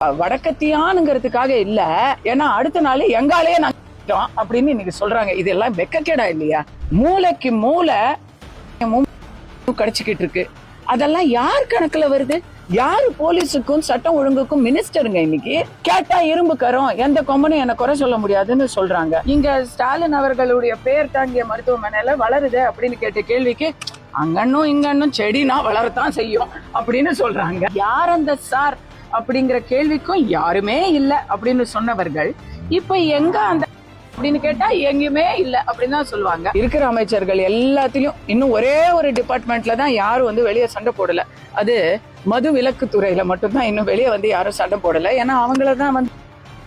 வடக்கத்தியானுங்கிறதுக்காக இல்ல, ஏன்னா அடுத்த நாள் எங்காலேயே நாங்க அப்படின்னு இன்னைக்கு சொல்றாங்க. இதெல்லாம் வெக்கக்கேடா இல்லையா? மூளைக்கு மூளை கடிச்சுக்கிட்டு இருக்கு. அதெல்லாம் யார் கணக்குல வருது? யாரு போலீஸுக்கும் சட்டம் ஒழுங்குக்கும் மினிஸ்டருங்க? இன்னைக்கு கேட்டா இரும்பு கரும், எந்த கொம்பனும் என்ன குறை சொல்ல முடியாதுன்னு சொல்றாங்க. இங்க ஸ்டாலின் அவர்களுடைய பேர் தாங்கிய மருத்துவமனையில வளருது அப்படின்னு கேட்ட கேள்விக்கு அங்கன்னும் இங்கன்னும் செடினா வளரத்தான் செய்யும் அப்படின்னு சொல்றாங்க. யார் அந்த சார் அப்படிங்கிற கேள்விக்கும் யாருமே இல்ல அப்படின்னு சொன்னவர்கள் இப்ப எங்க அந்த அப்படின்னு கேட்டா எங்கேயுமே இல்ல அப்படின்னு தான் சொல்லுவாங்க. இருக்கிற அமைச்சர்கள் எல்லாத்திலும் இன்னும் ஒரே ஒரு டிபார்ட்மெண்ட்ல தான் யாரும் வெளியே சண்டை போடல. அது மது விலக்கு துறையில மட்டும்தான் இன்னும் வெளியே யாரும் சண்டை போடல. ஏன்னா அவங்களதான்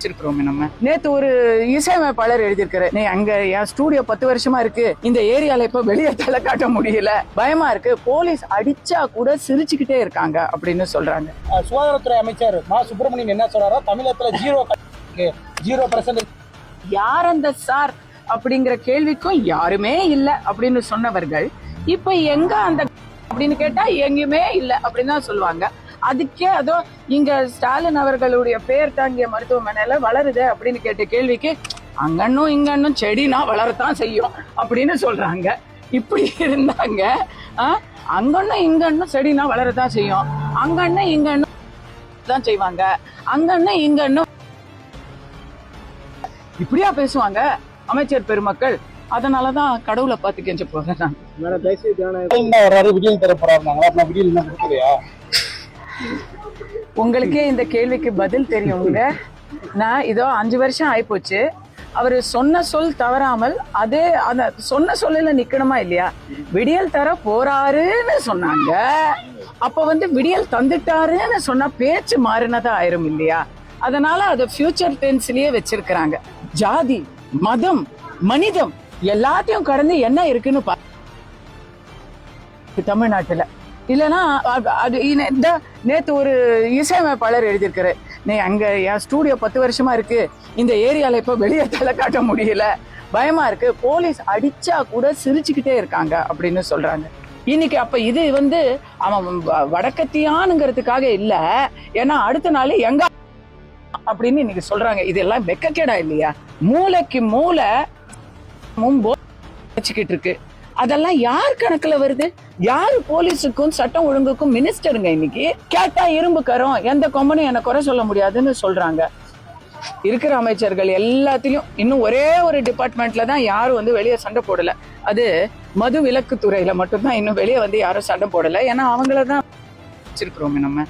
வச்சிருக்கிறோமே. நம்ம நேத்து ஒரு இசையமைப்பாளர் எழுதியிருக்காரு, நீ அங்க என் ஸ்டூடியோ 10 வருஷமா இருக்கு, இந்த ஏரியால இப்ப வெளியே தலை காட்ட முடியல, பயமா இருக்கு, போலீஸ் அடிச்சா கூட சிரிச்சுக்கிட்டே இருக்காங்க அப்படின்னு சொல்றாங்க. சுகாதாரத்துறை அமைச்சர் மா சுப்பிரமணியன் என்ன சொல்றாரோ, தமிழகத்துல 0% யார் அந்த சார் அப்படிங்கிற கேள்விக்கும் யாருமே இல்ல அப்படின்னு சொன்னவர்கள் இப்ப எங்க அந்த அப்படின்னு கேட்டா எங்கேயுமே இல்ல அப்படின்னு தான் சொல்லுவாங்க. அதுக்கே அதோ இங்க ஸ்டாலின் அவர்களுடைய பேர் தாங்கிய மருத்துவமனையில வளருது அப்படின்னு கேட்ட கேள்விக்கு அங்கன்னும் இங்கன்னும் செடினா வளரத்தான் செய்யும் அப்படின்னு சொல்றாங்க. இப்படி இருந்தாங்க. அங்கன்னும் இங்கன்னும் செடினா வளரத்தான் செய்யும், அங்கன்னும் இங்கன்னும் தான் செய்வாங்க, அங்கன்னும் இங்கன்னும் இப்படியா பேசுவாங்க அமைச்சர் பெருமக்கள்? அதனாலதான் கடவுளை பார்த்து கெஞ்ச போறேன். உங்களுக்கே இந்த கேள்விக்கு பதில் தெரியுங்க. நான் இதோ 5 வருஷம் ஆயிப்போச்சு. அவரு சொன்ன சொல் தவறாமல் அதே அந்த சொன்ன சொல்ல நிக்கணுமா இல்லையா? விடியல் தர போறாருன்னு சொன்னாங்க. அப்ப விடியல் தந்துட்டாருன்னு சொன்னா பேச்சு மாறினதா ஆயிரும் இல்லையா? அதனால அதை ஃபியூச்சர் டென்ஸ்லயே வச்சிருக்கிறாங்க. ஜாதி, மதம், மனிதம் எல்லாத்தையும் கடந்து என்ன இருக்குன்னு தமிழ்நாட்டுல இல்லைன்னா அது நேத்து ஒரு இசையமைப்பாளர் எழுதியிருக்காரு, நீ அங்க என் ஸ்டூடியோ 10 வருஷமா இருக்கு, இந்த ஏரியால இப்ப வெளியே தலை காட்ட முடியல, பயமா இருக்கு, போலீஸ் அடிச்சா கூட சிரிச்சுக்கிட்டே இருக்காங்க அப்படின்னு சொல்றாங்க. இன்னைக்கு அப்ப இது அவன் வடக்கத்தியானுங்கிறதுக்காக இல்ல, ஏன்னா அடுத்த நாள் எங்க அப்படின்னு இன்னைக்கு சொல்றாங்க. இதெல்லாம் வெக்கக்கேடா இல்லையா? மூளைக்கு மூளை வச்சுக்கிட்டு இருக்கு. அதெல்லாம் யார் கணக்குல வருது? யாரு போலீஸுக்கும் சட்டம் ஒழுங்குக்கும் மினிஸ்டருங்க? இன்னைக்கு கேட்டா இரும்பு கரும், எந்த கொம்பனும் என்ன குறை சொல்ல முடியாதுன்னு சொல்றாங்க. இருக்கிற அமைச்சர்கள் எல்லாத்திலும் இன்னும் ஒரே ஒரு டிபார்ட்மெண்ட்ல தான் யாரும் வெளியே சண்டை போடல. அது மது விலக்கு துறையில மட்டும்தான் இன்னும் வெளியே யாரும் சண்டை போடல. ஏன்னா அவங்களதான் வச்சிருக்கிறோமே நம்ம.